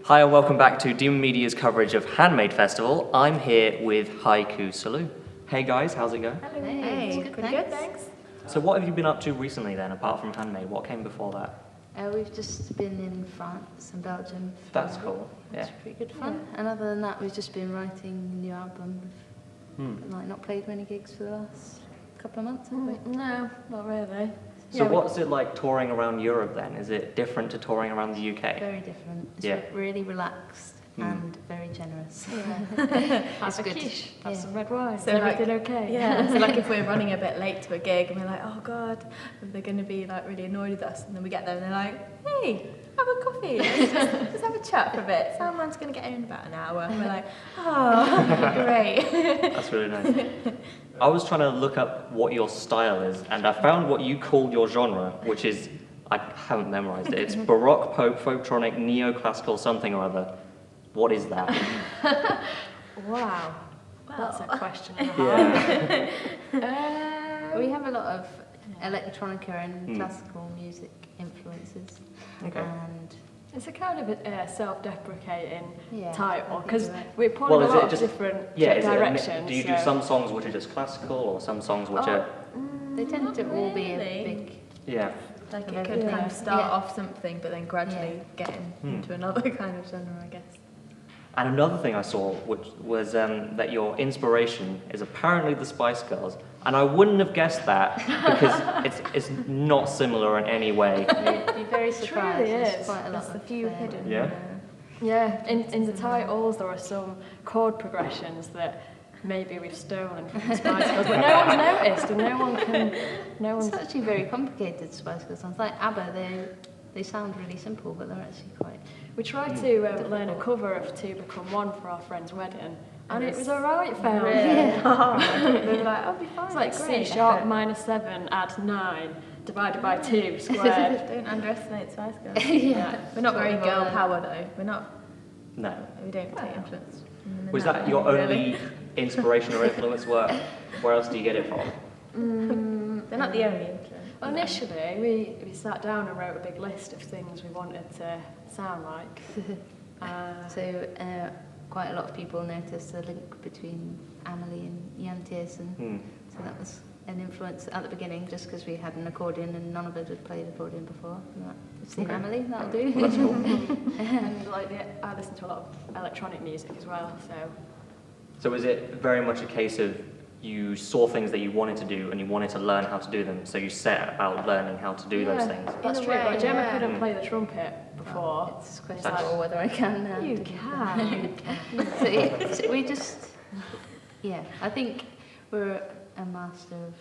Hi and welcome back to Demon Media's coverage of Handmade Festival. I'm here with Haiku Salut. Hey guys, how's it going? Hello. Hey, Pretty good, thanks. So what have you been up to recently then, apart from Handmade? What came before that? We've just been in France and Belgium. That's cool, yeah. It's pretty good fun. And other than that, we've just been writing a new album. We've not played many gigs for the last couple of months, have we? No, not really. So what's it like touring around Europe then? Is it different to touring around the UK? Very different. It's Yeah. really relaxed and very generous. Have a good. quiche, have Yeah. some red wine. So Is everything okay? Yeah, so like if we're running a bit late to a gig and we're like, oh God, they're going to be like really annoyed with us, and then we get there and they're like, hey, have a coffee, let's have a chat for a bit. Someone's going to get here in about an hour. And we're like, oh, great. That's really nice. I was trying to look up what your style is, and I found what you called your genre, which is, I haven't memorized it. It's Baroque, Folktronic, Neoclassical, something or other. What is that? Wow. That's a question and a half. Yeah. We have a lot of electronica and classical music influences. Okay. And It's a kind of a self-deprecating Yeah, title, I think because you're right. we're pulling Well, a is lot it of just- different Yeah, is it directions. do you do so- some songs which are just classical, or some songs which are... they tend to all be a really. big... Yeah. Like Of it could kind everything. of start Yeah. off something, but then gradually get into another kind of genre, I guess. And another thing I saw, which was that your inspiration is apparently the Spice Girls, and I wouldn't have guessed that because it's not similar in any way. You'd be very surprised. really There's is. quite a lot That's the of, few hidden. Yeah. Yeah, in the titles there are some chord progressions that maybe we've stolen from the Spice Girls, but no one's noticed, and no one's... It's actually very complicated, Spice Girls songs. Like ABBA, they sound really simple, but they're actually quite... We tried to learn a cover of Two Become One for our friend's wedding, and it was alright, found. They were like, I'll be fine. It's like great. C# minus 7 add 9 divided by 2 squared. Don't underestimate Spice Girls. Yeah. We're not very Sort of, girl power though. We're not. No. We don't take influence. from them in Was that your really. only inspiration or influence? Where else do you get it from? They're not the only influence. Well, initially, we sat down and wrote a big list of things we wanted to sound like. So quite a lot of people noticed the link between Amelie and Jan Tiersen. So that was an influence at the beginning, just because we had an accordion and none of us had played accordion before. And that, you've seen Amelie, that'll do. Well, that's cool. And I listen to a lot of electronic music as well, so... So is it very much a case of you saw things that you wanted to do and you wanted to learn how to do them, so you set about learning how to do those things? That's In a true. way, Like Gemma yeah. couldn't play the trumpet before. It's questionable whether I can now. You can. So we just, I think we're a master of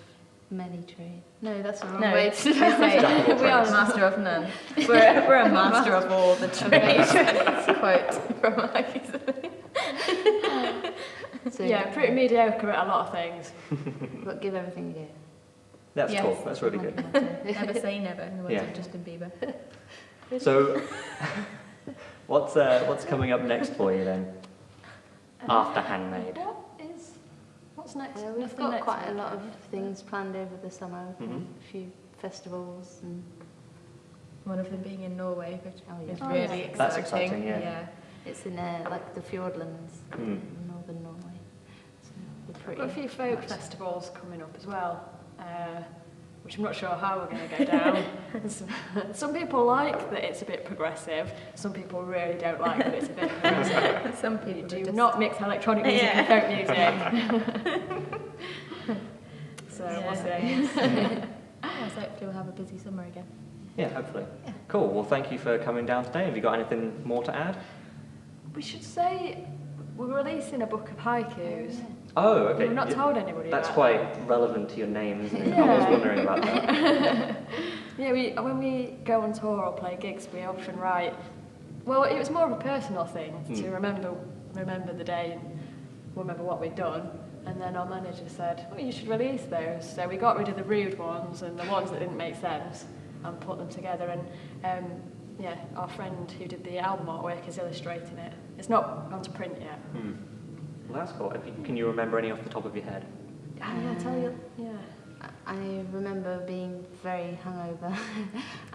many trades. No, that's the wrong No, way I to say, Jack of all we are a trades. master of none. We're a master of all the trades. Quote from Haiku Salut. So, Yeah, pretty mediocre at a lot of things. but give everything a go. That's Yes. cool. That's really good. Never say never, in the words Yeah. of Justin Bieber. So, what's coming up next for you then? After Handmade. What's next? We've Nothing got next quite a week. lot of things planned over the summer, a few festivals and One of them being in Norway, which is yeah. really exciting. That's exciting, yeah. it's in like the Fiordlands, in northern Norway. So we're We've pretty got a few folk festivals coming up as well, which I'm not sure how we're going to go down. Some people like that it's a bit progressive, some people really don't like that it's a bit progressive. Some people Do just not mix electronic music and folk music. So we'll see. Yeah, so hopefully we'll have a busy summer again. Yeah, hopefully. Cool. Well, thank you for coming down today. Have you got anything more to add? We should say we're releasing a book of haikus. Oh, okay. We've not told anybody That's about quite relevant to your name, isn't it? Yeah. I was wondering about that. Yeah, when we go on tour or play gigs, we often write. Well, it was more of a personal thing to remember the day and remember what we'd done. And then our manager said, "Oh, you should release those." So we got rid of the rude ones and the ones that didn't make sense, and put them together. And our friend who did the album artwork is illustrating it. It's not gone to print yet. Well, that's cool. Can you remember any off the top of your head? I'll tell you. Yeah. I remember being very hungover,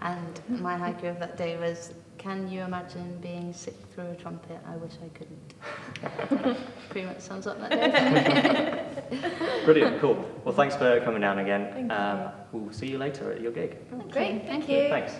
and my haiku of that day was, "Can you imagine being sick through a trumpet? I wish I couldn't." Pretty much sums up that day. Brilliant, cool. Well, thanks for coming down again. Thank you. We'll see you later at your gig. Great, thank you. Thanks.